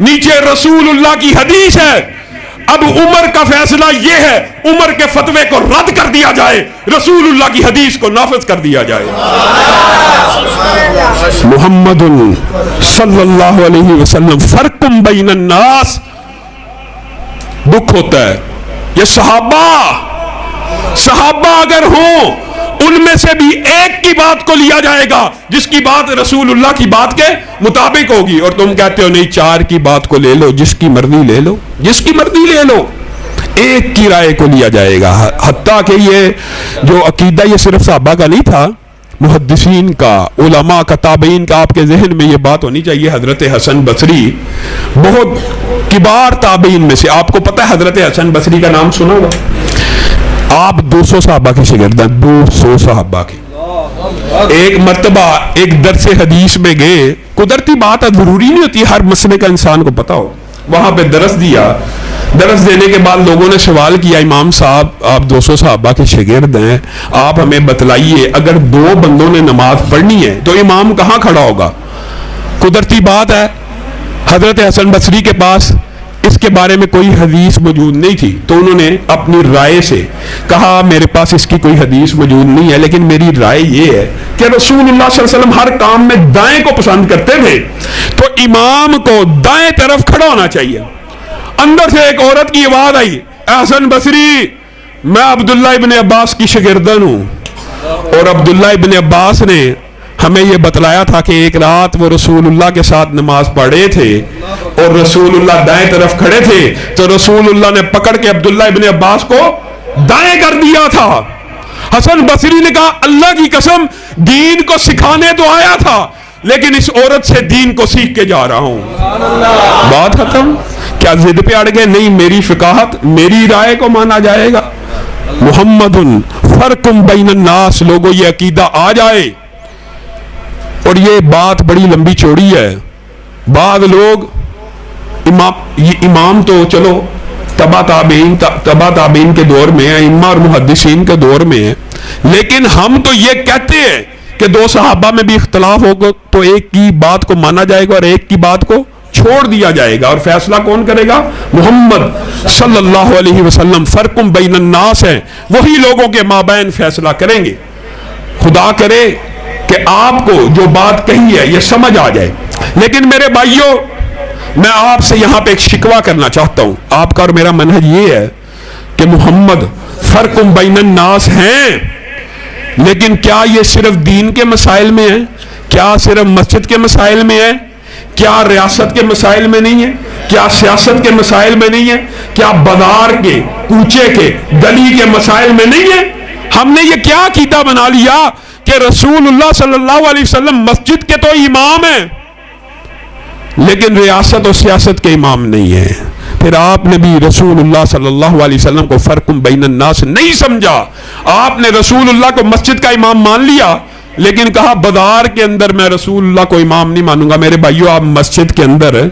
نیچے رسول اللہ کی حدیث ہے. اب عمر کا فیصلہ یہ ہے, عمر کے فتوے کو رد کر دیا جائے, رسول اللہ کی حدیث کو نافذ کر دیا جائے. محمد صلی اللہ علیہ وسلم فرقم بین الناس. دکھ ہوتا ہے یہ صحابہ اگر ہوں ان میں سے بھی ایک کی بات کو لیا جائے گا جس کی بات رسول اللہ کی بات کے مطابق ہوگی, اور تم کہتے ہو نہیں 4 کی بات کو لے لو, جس کی مرضی لے لو, جس کی مرضی لے لو. ایک کی رائے کو لیا جائے گا. حتیٰ کہ یہ جو عقیدہ یہ صرف صحابہ کا نہیں تھا, محدثین کا, علماء کا, تابعین کا. آپ کے ذہن میں یہ بات ہونی چاہیے, حضرت حسن بصری بہت کبار تابعین میں سے. آپ کو پتہ ہے حضرت حسن بصری کا نام سنا ہوگا. آپ 200 صحابہ کے شاگرد ہیں, 200 صحابہ کے. ایک مرتبہ ایک درس حدیث میں گئے, قدرتی بات ہے, ضروری نہیں ہوتی ہر مسئلے کا انسان کو پتا ہو. وہاں پہ درس دیا. درس دینے کے بعد لوگوں نے سوال کیا, امام صاحب آپ 200 صحابہ کے شاگرد ہیں, آپ ہمیں بتلائیے اگر 2 بندوں نے نماز پڑھنی ہے تو امام کہاں کھڑا ہوگا. قدرتی بات ہے حضرت حسن بصری کے پاس اس کے بارے میں کوئی حدیث موجود نہیں تھی, تو انہوں نے اپنی رائے سے کہا میرے پاس اس کی کوئی حدیث موجود نہیں ہے, لیکن میری رائے یہ ہے کہ رسول اللہ صلی اللہ علیہ وسلم ہر کام میں دائیں کو پسند کرتے تھے, تو امام کو دائیں طرف کھڑا ہونا چاہیے. اندر سے ایک عورت کی آواز آئی, حسن بصری میں عبداللہ ابن عباس کی شاگردن ہوں, اور عبداللہ ابن عباس نے ہمیں یہ بتلایا تھا کہ ایک رات وہ رسول اللہ کے ساتھ نماز پڑھے تھے اور رسول اللہ دائیں طرف کھڑے تھے, تو رسول اللہ نے پکڑ کے عبداللہ ابن عباس کو دائیں کر دیا تھا. حسن بصری نے کہا اللہ کی قسم دین کو سکھانے تو آیا تھا, لیکن اس عورت سے دین کو سیکھ کے جا رہا ہوں. بات ختم. کیا ضد پہ اڑ گئے؟ نہیں, میری فقاہت میری رائے کو مانا جائے گا. محمد فرقم بین الناس. لوگوں یہ عقیدہ آ جائے, اور یہ بات بڑی لمبی چوڑی ہے. بعض لوگ امام تو چلو تبا تابعین کے دور میں ہیں, ائمہ اور محدثین کے دور میں ہیں, لیکن ہم تو یہ کہتے ہیں کہ 2 صحابہ میں بھی اختلاف ہوگا تو ایک کی بات کو مانا جائے گا اور ایک کی بات کو چھوڑ دیا جائے گا, اور فیصلہ کون کرے گا؟ محمد صلی اللہ علیہ وسلم. فرقم بین الناس ہے, وہی لوگوں کے مابین فیصلہ کریں گے. خدا کرے کہ آپ کو جو بات کہی ہے یہ سمجھ آ جائے. لیکن میرے بھائیوں, میں آپ سے یہاں پہ ایک شکوہ کرنا چاہتا ہوں. آپ کا اور میرا منہج یہ ہے کہ محمد فرقم بین الناس ہیں, لیکن کیا یہ صرف دین کے مسائل میں ہے؟ کیا صرف مسجد کے مسائل میں ہے؟ کیا ریاست کے مسائل میں نہیں ہے؟ کیا سیاست کے مسائل میں نہیں ہے؟ کیا بازار کے, کوچے کے, گلی کے مسائل میں نہیں ہے؟ ہم نے یہ کیا عقیدہ بنا لیا کہ رسول اللہ صلی اللہ علیہ وسلم مسجد کے تو امام ہیں, لیکن ریاست اور سیاست کے امام نہیں ہیں. پھر آپ نے بھی رسول اللہ صلی اللہ علیہ وسلم کو فرقم بین الناس نہیں سمجھا. آپ نے رسول اللہ کو مسجد کا امام مان لیا, لیکن کہا بازار کے اندر میں رسول اللہ کو امام نہیں مانوں گا. میرے بھائیو, آپ مسجد کے اندر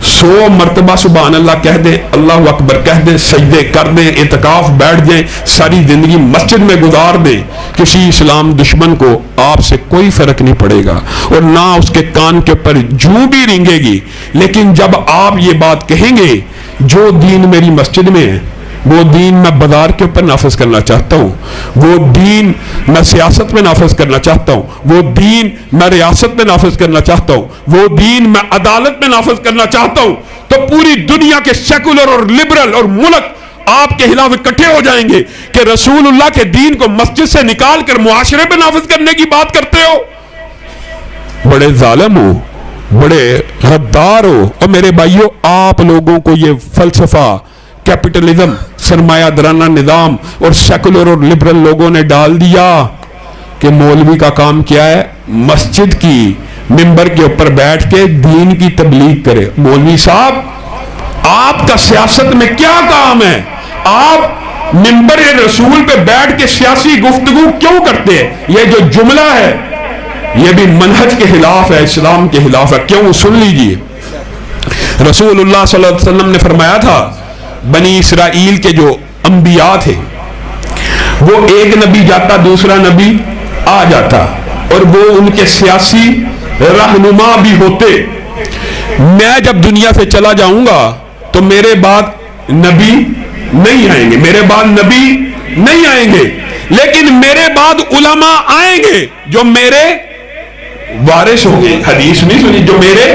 100 مرتبہ سبحان اللہ کہہ دیں, اللہ اکبر کہہ دیں, سجدے کر دیں, اعتکاف بیٹھ جائیں, ساری زندگی مسجد میں گزار دیں, کسی اسلام دشمن کو آپ سے کوئی فرق نہیں پڑے گا, اور نہ اس کے کان کے اوپر جوں بھی رینگے گی. لیکن جب آپ یہ بات کہیں گے جو دین میری مسجد میں ہے وہ دین میں بازار کے اوپر نافذ کرنا چاہتا ہوں, وہ دین میں سیاست میں نافذ کرنا چاہتا ہوں, وہ دین میں ریاست میں نافذ کرنا چاہتا ہوں, وہ دین میں عدالت میں نافذ کرنا چاہتا ہوں, تو پوری دنیا کے سیکولر اور لبرل اور ملک آپ کے خلاف اکٹھے ہو جائیں گے کہ رسول اللہ کے دین کو مسجد سے نکال کر معاشرے پہ نافذ کرنے کی بات کرتے ہو. بڑے ظالم ہو, بڑے غدار ہو. اور میرے بھائیوں, آپ لوگوں کو یہ فلسفہ کیپٹلزم, سرمایہ دارانہ نظام اور سیکولر اور لبرل لوگوں نے ڈال دیا کہ مولوی کا کام کیا ہے؟ مسجد کی ممبر کے اوپر بیٹھ کے دین کی تبلیغ کرے. مولوی صاحب آپ کا سیاست میں کیا کام ہے؟ آپ ممبر رسول پہ بیٹھ کے سیاسی گفتگو کیوں کرتے ہیں؟ یہ جو جملہ ہے یہ بھی منہج کے خلاف ہے, اسلام کے خلاف ہے. کیوں؟ سن لیجئے. رسول اللہ صلی اللہ علیہ وسلم نے فرمایا تھا بنی اسرائیل کے جو انبیاء تھے وہ ایک نبی جاتا دوسرا نبی آ جاتا, اور وہ ان کے سیاسی رہنما بھی ہوتے, میں جب دنیا سے چلا جاؤں گا تو میرے بعد نبی نہیں آئیں گے، میرے بعد نبی نہیں آئیں گے، لیکن میرے بعد علماء آئیں گے جو میرے وارث ہوں گے. حدیث نہیں سنی؟ جو میرے